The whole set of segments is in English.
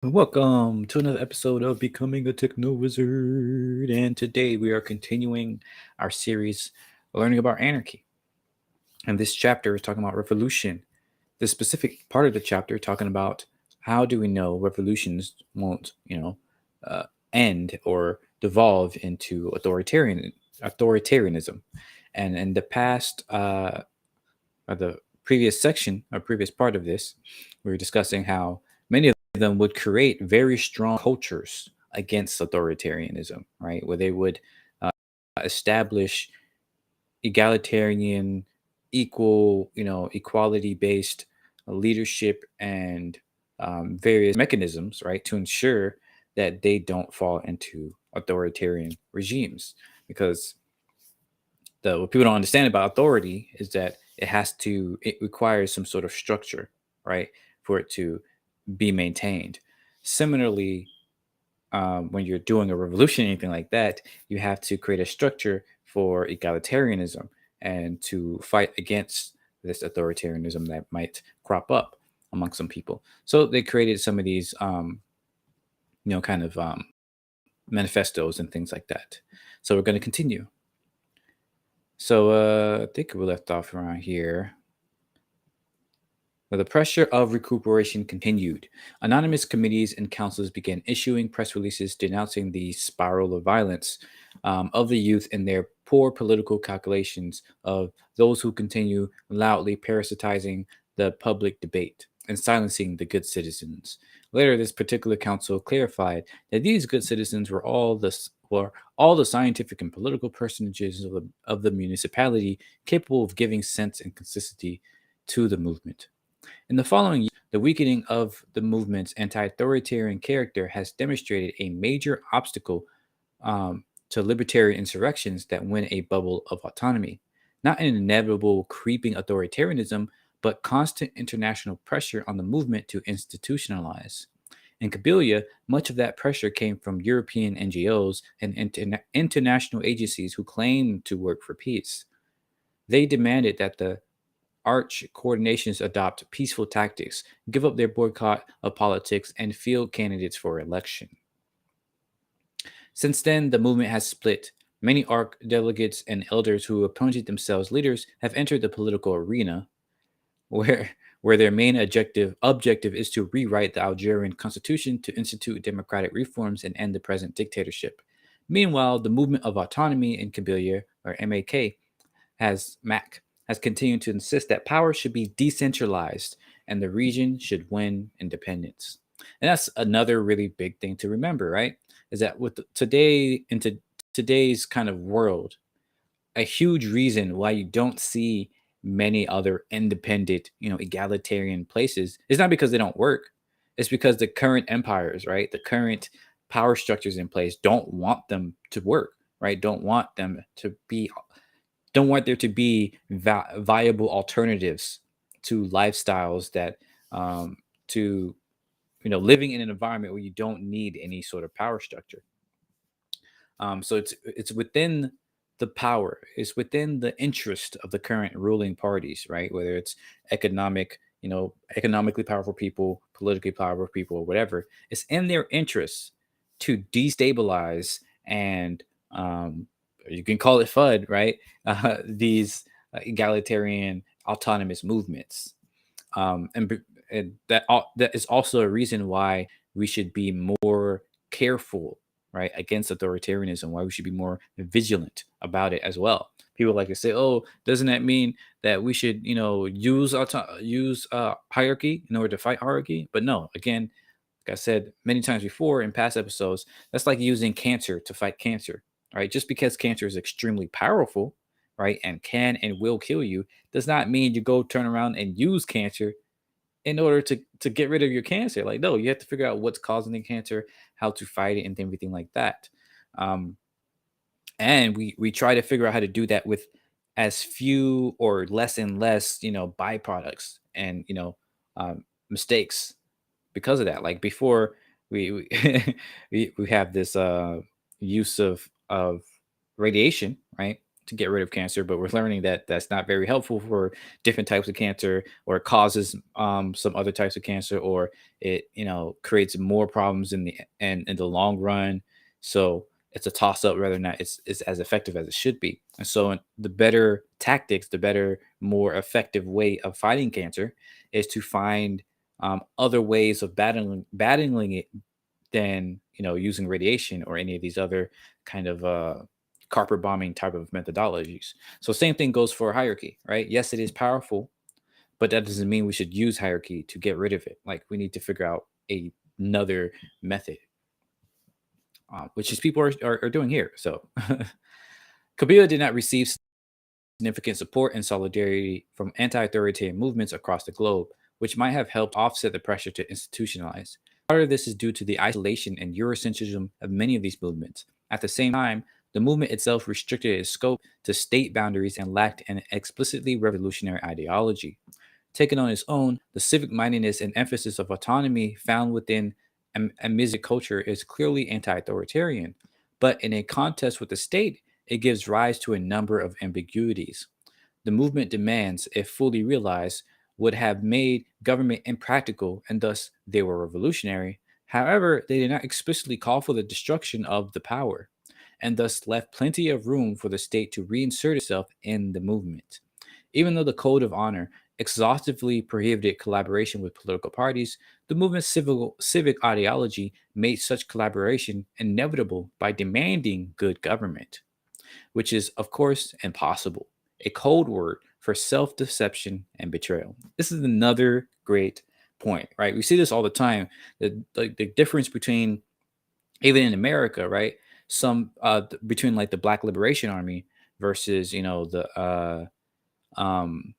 Welcome to another episode of Becoming a Techno Wizard. And today we are continuing our series learning about anarchy. And this chapter is talking about revolution. The specific part of the chapter talking about how do we know revolutions won't, uh, end or devolve into authoritarianism. And in the past, or the previous section or previous part of this, we were discussing how many of them would create very strong cultures against authoritarianism, right? Where they would establish egalitarian, equality based leadership and various mechanisms, right, to ensure that they don't fall into authoritarian regimes. Because what people don't understand about authority is that it requires some sort of structure, right, for it to be maintained. Similarly, when you're doing a revolution or anything like that, you have to create a structure for egalitarianism and to fight against this authoritarianism that might crop up among some people. So they created some of these kind of manifestos and things like that. So we're going to continue. So I think we left off around here. The pressure of recuperation continued. Anonymous committees and councils began issuing press releases denouncing the spiral of violence of the youth and their poor political calculations of those who continue loudly parasitizing the public debate and silencing the good citizens. Later, this particular council clarified that these good citizens were all the scientific and political personages of the municipality capable of giving sense and consistency to the movement. In the following years, the weakening of the movement's anti authoritarian character has demonstrated a major obstacle to libertarian insurrections that win a bubble of autonomy. Not an inevitable creeping authoritarianism, but constant international pressure on the movement to institutionalize. In Kabylia, much of that pressure came from European NGOs and international agencies who claimed to work for peace. They demanded that the arch coordinations adopt peaceful tactics, give up their boycott of politics, and field candidates for election. Since then, the movement has split. Many ARC delegates and elders who appointed themselves leaders have entered the political arena, where where their main objective is to rewrite the Algerian constitution to institute democratic reforms and end the present dictatorship. Meanwhile, the movement of autonomy in Kabylia, or MAC, has continued to insist that power should be decentralized and the region should win independence. And that's another really big thing to remember, right? Is that today's kind of world, a huge reason why you don't see many other independent, egalitarian places is not because they don't work. It's because the current empires, right? The current power structures in place don't want them to work, right? Don't want there to be viable alternatives to lifestyles that to living in an environment where you don't need any sort of power structure. So it's within the power, it's within the interest of the current ruling parties, right? Whether it's economically powerful people, politically powerful people, or whatever, it's in their interests to destabilize and you can call it FUD, right? These egalitarian autonomous movements, and that is also a reason why we should be more careful, right, against authoritarianism. Why we should be more vigilant about it as well. People like to say, "Oh, doesn't that mean that we should, use hierarchy in order to fight hierarchy?" But no, again, like I said many times before in past episodes, that's like using cancer to fight cancer, right? Just because cancer is extremely powerful, right, and can and will kill you, does not mean you go turn around and use cancer in order to get rid of your cancer. Like, no, you have to figure out what's causing the cancer, how to fight it, and everything like that. Um, and we try to figure out how to do that with as few or less and less, byproducts and mistakes because of that. Like before, we have this use of radiation, right, to get rid of cancer, but we're learning that that's not very helpful for different types of cancer, or it causes some other types of cancer, or it creates more problems in the long run. So it's a toss up whether or not it's as effective as it should be. And so the better tactics, the better, more effective way of fighting cancer is to find other ways of battling it than using radiation or any of these other kind of carpet bombing type of methodologies. So same thing goes for hierarchy, right? Yes, it is powerful, but that doesn't mean we should use hierarchy to get rid of it. Like, we need to figure out another method, which is people are doing here. So Kabila did not receive significant support and solidarity from anti-authoritarian movements across the globe, which might have helped offset the pressure to institutionalize. Part of this is due to the isolation and Eurocentrism of many of these movements. At the same time, the movement itself restricted its scope to state boundaries and lacked an explicitly revolutionary ideology. Taken on its own, the civic mindedness and emphasis of autonomy found within Amharic culture is clearly anti authoritarian, but in a contest with the state, it gives rise to a number of ambiguities. The movement demands, if fully realized, would have made government impractical, and thus they were revolutionary. However, they did not explicitly call for the destruction of the power, and thus left plenty of room for the state to reinsert itself in the movement. Even though the Code of Honor exhaustively prohibited collaboration with political parties, the movement's civic ideology made such collaboration inevitable by demanding good government, which is, of course, impossible, a code word for self deception and betrayal. This is another great point, right? We see this all the time. The difference between, even in America, right? Between like the Black Liberation Army versus, the, I'm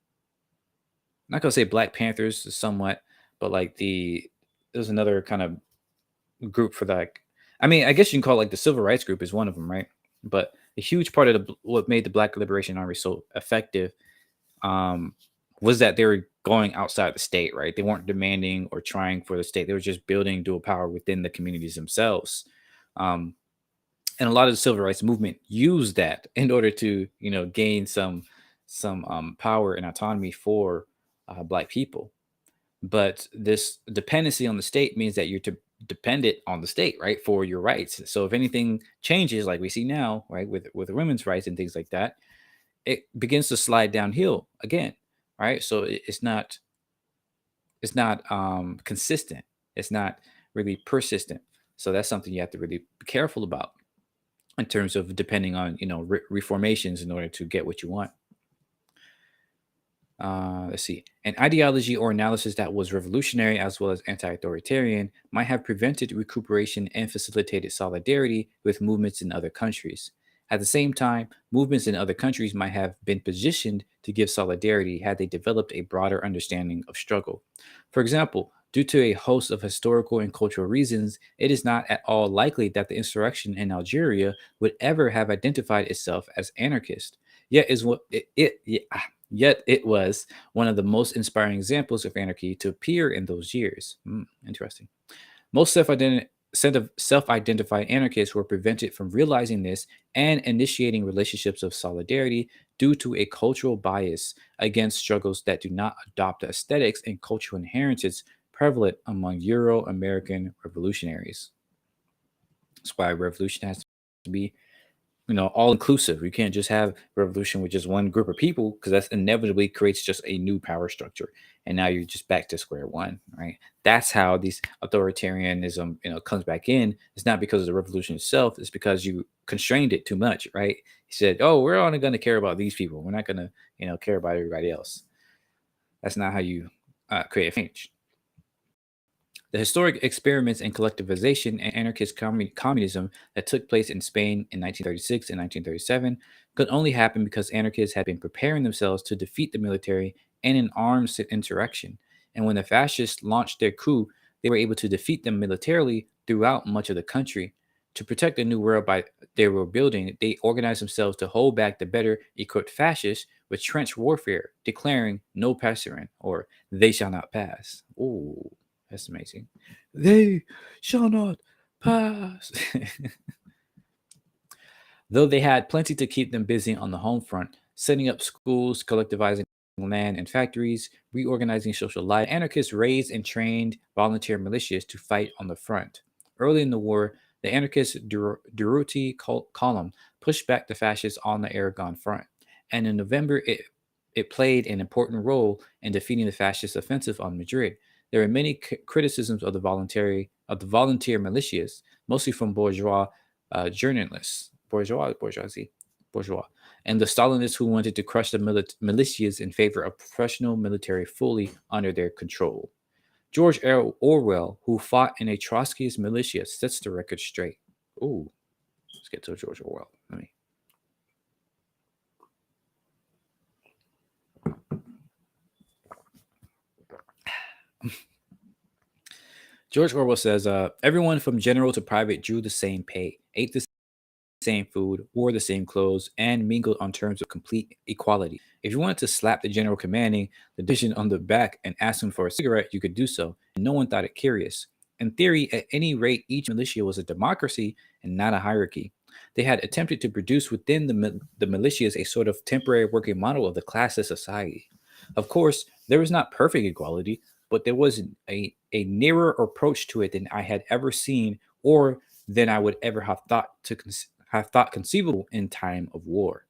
not gonna say Black Panthers somewhat, but like there's another kind of group for that. I mean, I guess you can call it like the civil rights group is one of them, right? But a huge part of what made the Black Liberation Army so effective um, was that they were going outside the state, right? They weren't demanding or trying for the state. They were just building dual power within the communities themselves. Um, and a lot of the civil rights movement used that in order to, gain some power and autonomy for Black people. But this dependency on the state means that you're dependent on the state, right, for your rights. So if anything changes, like we see now, right, with women's rights and things like that, it begins to slide downhill again, right? So it's not consistent. It's not really persistent. So that's something you have to really be careful about in terms of depending on reformations in order to get what you want. Let's see. An ideology or analysis that was revolutionary as well as anti authoritarian might have prevented recuperation and facilitated solidarity with movements in other countries. At the same time, movements in other countries might have been positioned to give solidarity had they developed a broader understanding of struggle. For example, due to a host of historical and cultural reasons, it is not at all likely that the insurrection in Algeria would ever have identified itself as anarchist. Yet is what Yet it was one of the most inspiring examples of anarchy to appear in those years. Interesting. Most self-identified anarchists were prevented from realizing this and initiating relationships of solidarity due to a cultural bias against struggles that do not adopt the aesthetics and cultural inheritance prevalent among Euro-American revolutionaries. That's why revolution has to be all inclusive. You can't just have revolution with just one group of people, because that's inevitably creates just a new power structure, and now you're just back to square one, right? That's how these authoritarianism comes back in. It's not because of the revolution itself, it's because you constrained it too much, right? He said, oh, we're only going to care about these people, we're not going to care about everybody else. That's not how you create a change. The historic experiments in collectivization and anarchist communism that took place in Spain in 1936 and 1937 could only happen because anarchists had been preparing themselves to defeat the military in an armed insurrection. And when the fascists launched their coup, they were able to defeat them militarily throughout much of the country. To protect the new world they were building, they organized themselves to hold back the better equipped fascists with trench warfare, declaring no passerin, or they shall not pass. Ooh. That's amazing. They shall not pass. Though they had plenty to keep them busy on the home front, setting up schools, collectivizing land and factories, reorganizing social life, anarchists raised and trained volunteer militias to fight on the front. Early in the war, the anarchist Durruti column pushed back the fascists on the Aragon front, and in November it played an important role in defeating the fascist offensive on Madrid. There are many criticisms of the volunteer militias, mostly from bourgeois journalists, bourgeois, and the Stalinists who wanted to crush the militias in favor of professional military fully under their control. George Orwell, who fought in a Trotskyist militia, sets the record straight. Ooh, let's get to George Orwell. Let me. George Orwell says, everyone from general to private drew the same pay, ate the same food, wore the same clothes, and mingled on terms of complete equality. If you wanted to slap the general commanding the division on the back and ask him for a cigarette, you could do so, and no one thought it curious. In theory, at any rate, each militia was a democracy and not a hierarchy. They had attempted to produce within the militias a sort of temporary working model of the classless society. Of course, there was not perfect equality, but there was a nearer approach to it than I had ever seen or than I would ever have thought conceivable in time of war.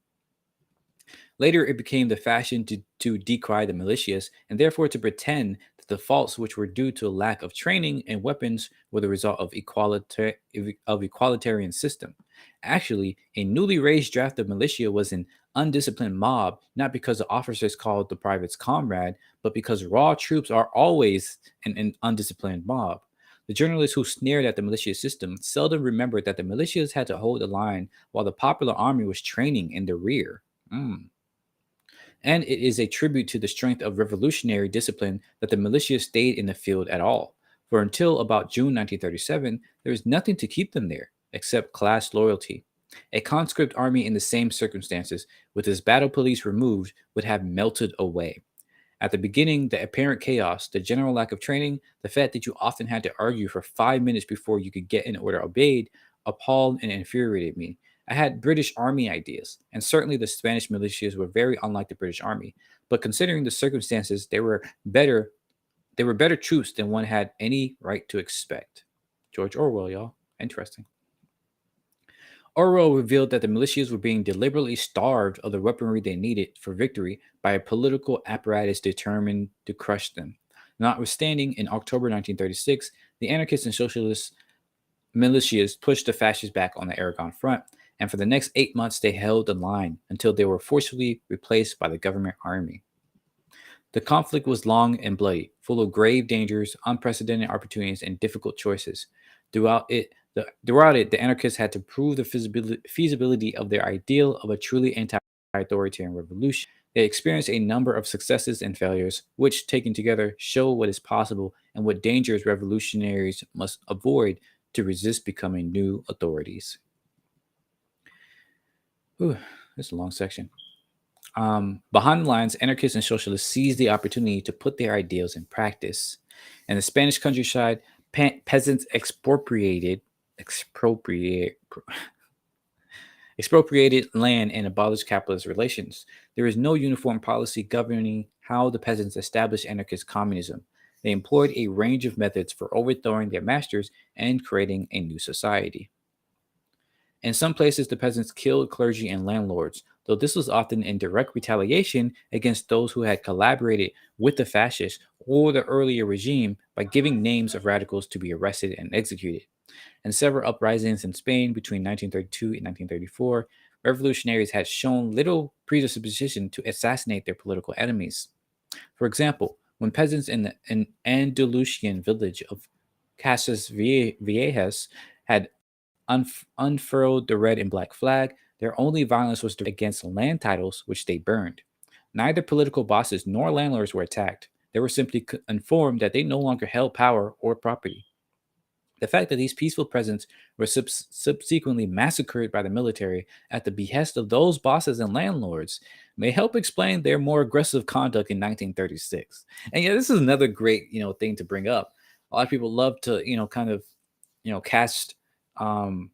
Later, it became the fashion to decry the militias and therefore to pretend that the faults which were due to a lack of training and weapons were the result of equalitarian system. Actually, a newly raised draft of militia was an undisciplined mob, not because the officers called the privates comrade, but because raw troops are always an undisciplined mob. The journalists who sneered at the militia system seldom remembered that the militias had to hold the line while the popular army was training in the rear. Mm. And it is a tribute to the strength of revolutionary discipline that the militia stayed in the field at all. For until about June 1937, there was nothing to keep them there except class loyalty. A conscript army in the same circumstances, with its battle police removed, would have melted away. At the beginning, the apparent chaos, the general lack of training, the fact that you often had to argue for 5 minutes before you could get an order obeyed, appalled and infuriated me. I had British Army ideas, and certainly the Spanish militias were very unlike the British Army. But considering the circumstances, better. They were better troops than one had any right to expect. George Orwell, y'all. Interesting. Orwell revealed that the militias were being deliberately starved of the weaponry they needed for victory by a political apparatus determined to crush them. Notwithstanding, in October 1936, the anarchists and socialist militias pushed the fascists back on the Aragon front, and for the next 8 months they held the line until they were forcibly replaced by the government army. The conflict was long and bloody, full of grave dangers, unprecedented opportunities, and difficult choices. Throughout it, the anarchists had to prove the feasibility of their ideal of a truly anti-authoritarian revolution. They experienced a number of successes and failures, which, taken together, show what is possible and what dangers revolutionaries must avoid to resist becoming new authorities. Whew, this is a long section. Behind the lines, anarchists and socialists seized the opportunity to put their ideals in practice. In the Spanish countryside, peasants expropriate, expropriated land and abolished capitalist relations. There is no uniform policy governing how the peasants established anarchist communism. They employed a range of methods for overthrowing their masters and creating a new society. In some places, the peasants killed clergy and landlords, though this was often in direct retaliation against those who had collaborated with the fascists or the earlier regime by giving names of radicals to be arrested and executed. In several uprisings in Spain between 1932 and 1934, revolutionaries had shown little predisposition to assassinate their political enemies. For example, when peasants in the Andalusian village of Casas Viejas had unfurled the red and black flag, their only violence was against land titles, which they burned. Neither political bosses nor landlords were attacked. They were simply informed that they no longer held power or property. The fact that these peaceful peasants were subsequently massacred by the military at the behest of those bosses and landlords may help explain their more aggressive conduct in 1936. And yeah, this is another great, thing to bring up. A lot of people love to, kind of, cast um,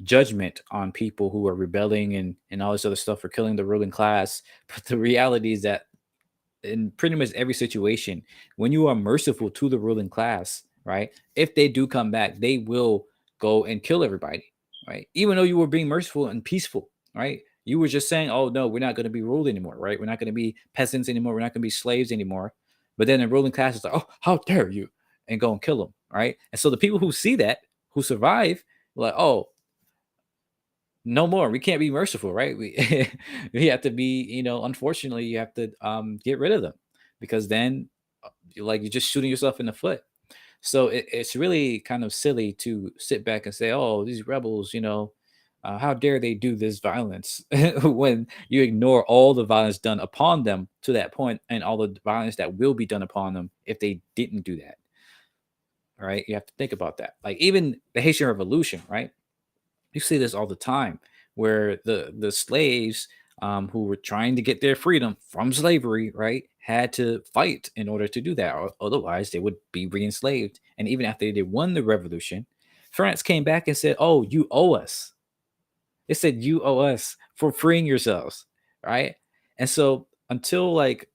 judgment on people who are rebelling and all this other stuff for killing the ruling class. But the reality is that in pretty much every situation, when you are merciful to the ruling class, right? If they do come back, they will go and kill everybody, right? Even though you were being merciful and peaceful, right? You were just saying, "Oh no, we're not going to be ruled anymore, right? We're not going to be peasants anymore. We're not going to be slaves anymore." But then the ruling class is like, "Oh, how dare you!" and go and kill them, right? And so the people who see that, who survive, like, "Oh, no more. We can't be merciful, right? We we have to be, unfortunately, you have to get rid of them because then like you're just shooting yourself in the foot. So it's really kind of silly to sit back and say, "Oh, these rebels, how dare they do this violence?" when you ignore all the violence done upon them to that point, and all the violence that will be done upon them if they didn't do that. All right, you have to think about that. Like even the Haitian Revolution, right? You see this all the time where the slaves who were trying to get their freedom from slavery, right, had to fight in order to do that, or otherwise they would be re-enslaved. And even after they won the revolution, France came back and said, "Oh, you owe us." It said, "You owe us for freeing yourselves," right? And so until like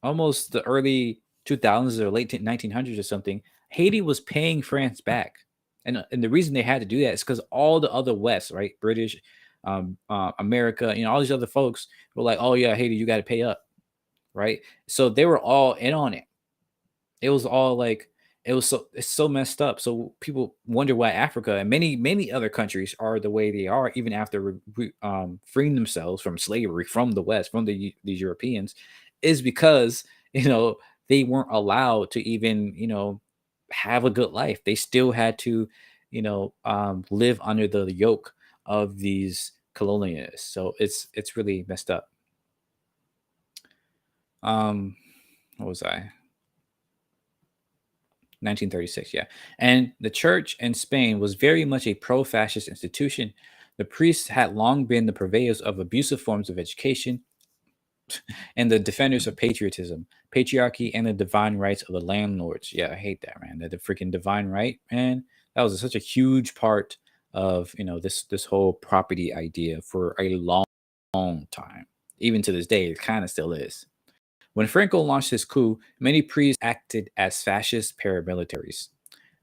almost the early 2000s or late 1900s or something, Haiti was paying France back. And the reason they had to do that is because all the other West, right, British, America, all these other folks were like, "Oh yeah, Haiti, you got to pay up," right? So they were all in on it. It was all like it's so messed up. So people wonder why Africa and many other countries are the way they are, even after freeing themselves from slavery from the West, from these Europeans, is because they weren't allowed to even have a good life. They still had to live under the yoke of these colonialists. So it's really messed up. What was I? 1936, yeah. And the church in Spain was very much a pro fascist institution. The priests had long been the purveyors of abusive forms of education and the defenders of patriotism, patriarchy, and the divine rights of the landlords. Yeah, I hate that, man. That the freaking divine right, man. That was such a huge part of this whole property idea for a long time. Even to this day, it kind of still is. When Franco launched his coup, many priests acted as fascist paramilitaries.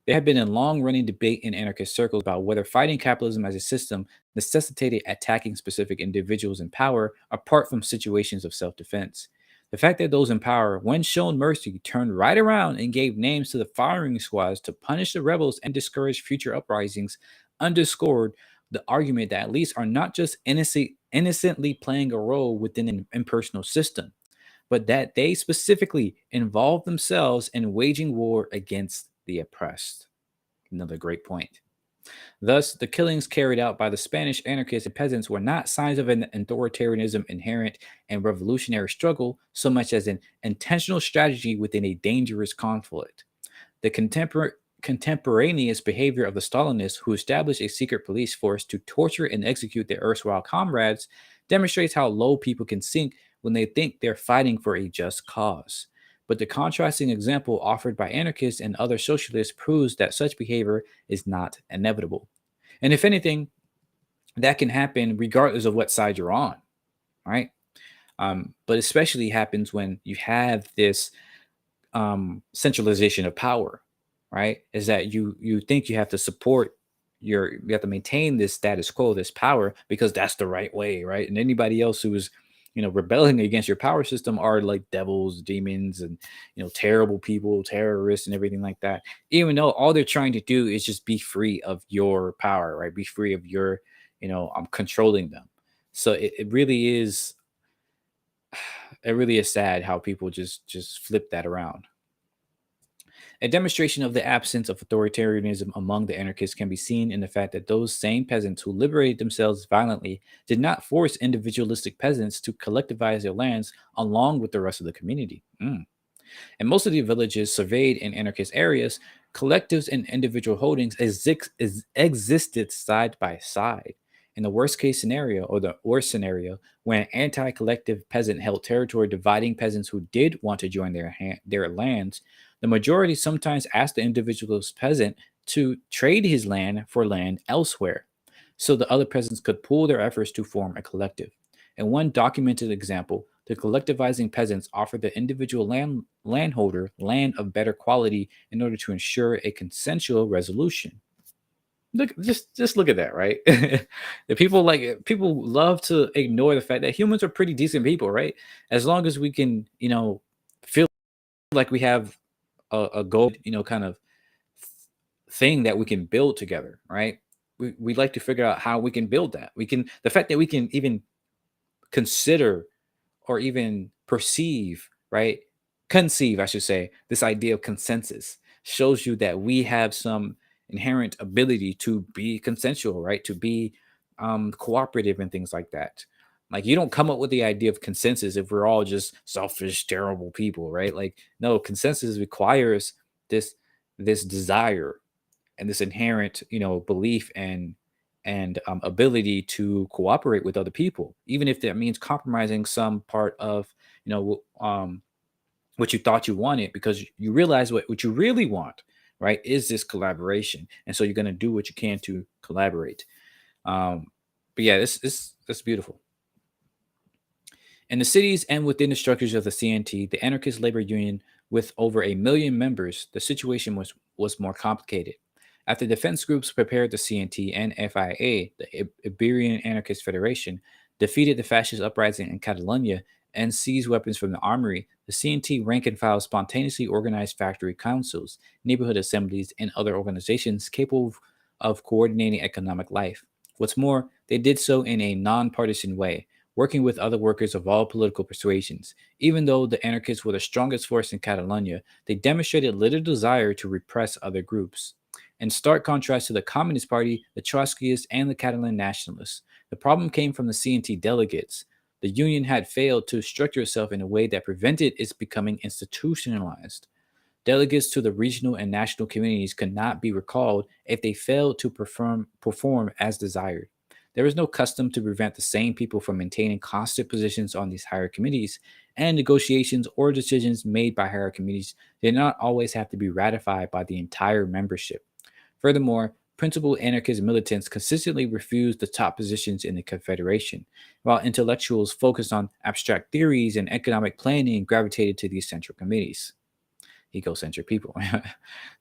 There had been a long running debate in anarchist circles about whether fighting capitalism as a system necessitated attacking specific individuals in power apart from situations of self defense. The fact that those in power, when shown mercy, turned right around and gave names to the firing squads to punish the rebels and discourage future uprisings underscored the argument that elites are not just innocently playing a role within an impersonal system, but that they specifically involve themselves in waging war against the oppressed. Another great point. Thus, the killings carried out by the Spanish anarchists and peasants were not signs of an authoritarianism inherent in revolutionary struggle so much as an intentional strategy within a dangerous conflict. The contemporaneous behavior of the Stalinists, who established a secret police force to torture and execute their erstwhile comrades, demonstrates how low people can sink when they think they're fighting for a just cause. But the contrasting example offered by anarchists and other socialists proves that such behavior is not inevitable. And if anything, that can happen regardless of what side you're on, right? But especially happens when you have this centralization of power, right? Is that you think you have to support you have to maintain this status quo, this power, because that's the right way, right? And anybody else who is rebelling against your power system are like devils, demons, and terrible people, terrorists, and everything like that. Even though all they're trying to do is just be free of your power, right? Be free of your, I'm controlling them. So it really is, it really is sad how people just flip that around. A demonstration of the absence of authoritarianism among the anarchists can be seen in the fact that those same peasants who liberated themselves violently did not force individualistic peasants to collectivize their lands along with the rest of the community. In most of the villages surveyed in anarchist areas, collectives and individual holdings existed side by side. In the worst case scenario, or the worst scenario, when an anti collective peasant held territory dividing peasants who did want to join their lands, the majority sometimes asked the individualist peasant to trade his land for land elsewhere. so the other peasants could pool their efforts to form a collective. In one documented example, the collectivizing peasants offered the individual landholder land of better quality in order to ensure a consensual resolution. Look, just look at that, right? The people love to ignore the fact that humans are pretty decent people, right? As long as we can, feel like we have a goal, kind of thing that we can build together, right? We like to figure out how we can build that. The fact that we can even consider or even perceive, right? Conceive, I should say, this idea of consensus shows you that we have some inherent ability to be consensual, right? To be cooperative and things like that. Like, you don't come up with the idea of consensus if we're all just selfish, terrible people, right? Like, no, consensus requires this desire and this inherent, belief and ability to cooperate with other people, even if that means compromising some part of, you know, um, what you thought you wanted, because you realize what you really want, right, is this collaboration, and so you're going to do what you can to collaborate. Um, but yeah, this beautiful. In the cities and within the structures of the CNT, the anarchist labor union with over 1 million members, the situation was more complicated. After defense groups prepared, the CNT and FIA, the Iberian Anarchist Federation, defeated the fascist uprising in Catalonia and seized weapons from the armory, the CNT rank and file spontaneously organized factory councils, neighborhood assemblies, and other organizations capable of coordinating economic life. What's more, they did so in a nonpartisan way, working with other workers of all political persuasions. Even though the anarchists were the strongest force in Catalonia, they demonstrated little desire to repress other groups. In stark contrast to the Communist Party, the Trotskyists, and the Catalan nationalists, the problem came from the CNT delegates. The union had failed to structure itself in a way that prevented its becoming institutionalized. Delegates to the regional and national communities could not be recalled if they failed to perform as desired. There was no custom to prevent the same people from maintaining constant positions on these higher committees, and negotiations or decisions made by higher committees did not always have to be ratified by the entire membership. Furthermore, principal anarchist militants consistently refused the top positions in the Confederation, while intellectuals focused on abstract theories and economic planning gravitated to these central committees. Egocentric people.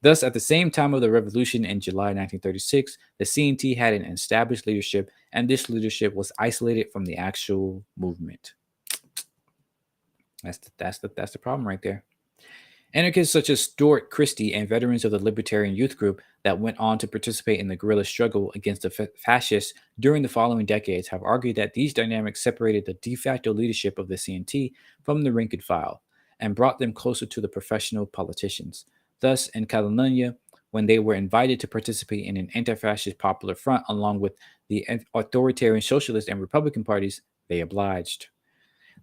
Thus, at the same time of the revolution in July 1936, the CNT had an established leadership, and this leadership was isolated from the actual movement. That's the problem right there. Anarchists such as Stuart Christie and veterans of the Libertarian Youth Group that went on to participate in the guerrilla struggle against the fascists during the following decades have argued that these dynamics separated the de facto leadership of the CNT from the rank and file and brought them closer to the professional politicians. Thus, in Catalonia, when they were invited to participate in an anti fascist popular front along with the authoritarian socialist and Republican parties, they obliged.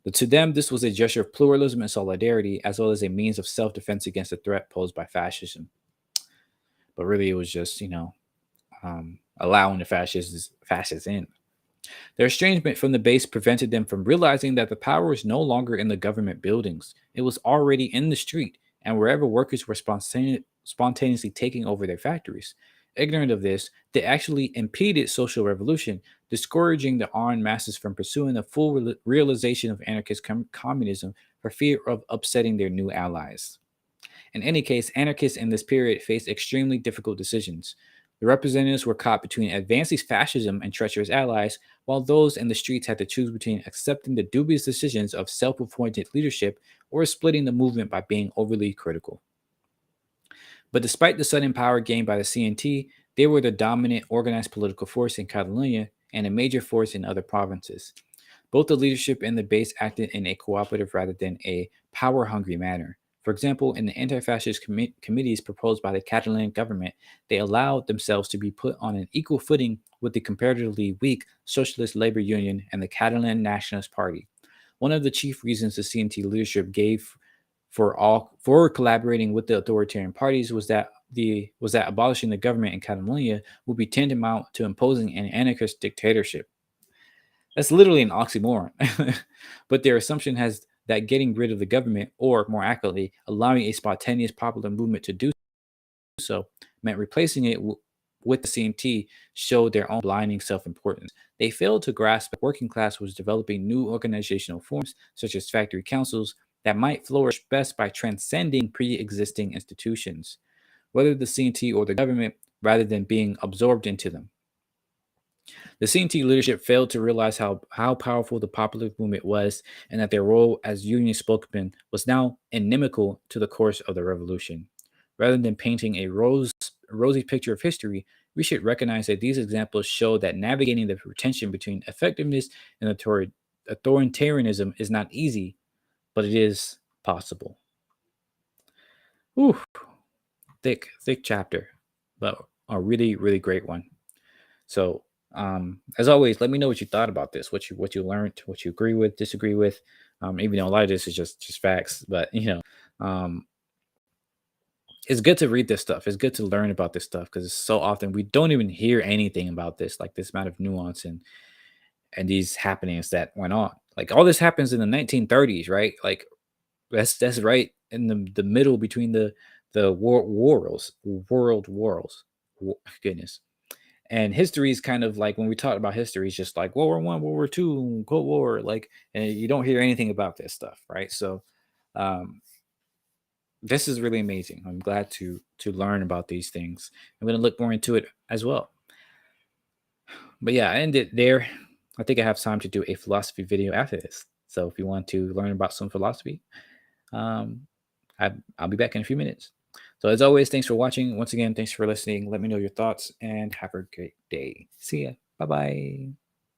But to them, this was a gesture of pluralism and solidarity, as well as a means of self defense against the threat posed by fascism. But really, it was just, allowing the fascists in. Their estrangement from the base prevented them from realizing that the power was no longer in the government buildings. It was already in the street and wherever workers were spontaneously taking over their factories. Ignorant of this, they actually impeded social revolution, discouraging the armed masses from pursuing the full realization of anarchist communism for fear of upsetting their new allies. In any case, anarchists in this period faced extremely difficult decisions. The representatives were caught between advancing fascism and treacherous allies, while those in the streets had to choose between accepting the dubious decisions of self appointed leadership or splitting the movement by being overly critical. But despite the sudden power gained by the CNT, they were the dominant organized political force in Catalonia and a major force in other provinces. Both the leadership and the base acted in a cooperative rather than a power hungry manner. For example, in the anti fascist committees proposed by the Catalan government, they allowed themselves to be put on an equal footing with the comparatively weak Socialist Labor Union and the Catalan Nationalist Party. One of the chief reasons the CNT leadership gave for collaborating with the authoritarian parties was that abolishing the government in Catalonia would be tantamount to imposing an anarchist dictatorship. That's literally an oxymoron. But their assumption has that getting rid of the government, or more accurately, allowing a spontaneous popular movement to do so, meant replacing it with the CMT showed their own blinding self importance. They failed to grasp that the working class was developing new organizational forms, such as factory councils, that might flourish best by transcending pre existing institutions, whether the CMT or the government, rather than being absorbed into them. The CNT leadership failed to realize how powerful the popular movement was and that their role as union spokesman was now inimical to the course of the revolution. Rather than painting a rosy picture of history, we should recognize that these examples show that navigating the tension between effectiveness and authoritarianism is not easy, but it is possible. Whew, thick chapter, but a really, really great one. So, as always, let me know what you thought about this, what you learned, what you agree with, disagree with. Even though a lot of this is just facts, but um, it's good to read this stuff. It's good to learn about this stuff because so often we don't even hear anything about this, like this amount of nuance and these happenings that went on. Like all this happens in the 1930s, right? Like that's right in the middle between the world wars. Goodness. And history is kind of like when we talk about history, it's just like World War I, World War II, Cold War, like, and you don't hear anything about this stuff, right? So, um, this is really amazing. I'm glad to learn about these things. I'm going to look more into it as well. But yeah, I end it there. I think I have time to do a philosophy video after this. So if you want to learn about some philosophy, um, I'll be back in a few minutes. So as always, thanks for watching. Once again, thanks for listening. Let me know your thoughts and have a great day. See ya. Bye bye.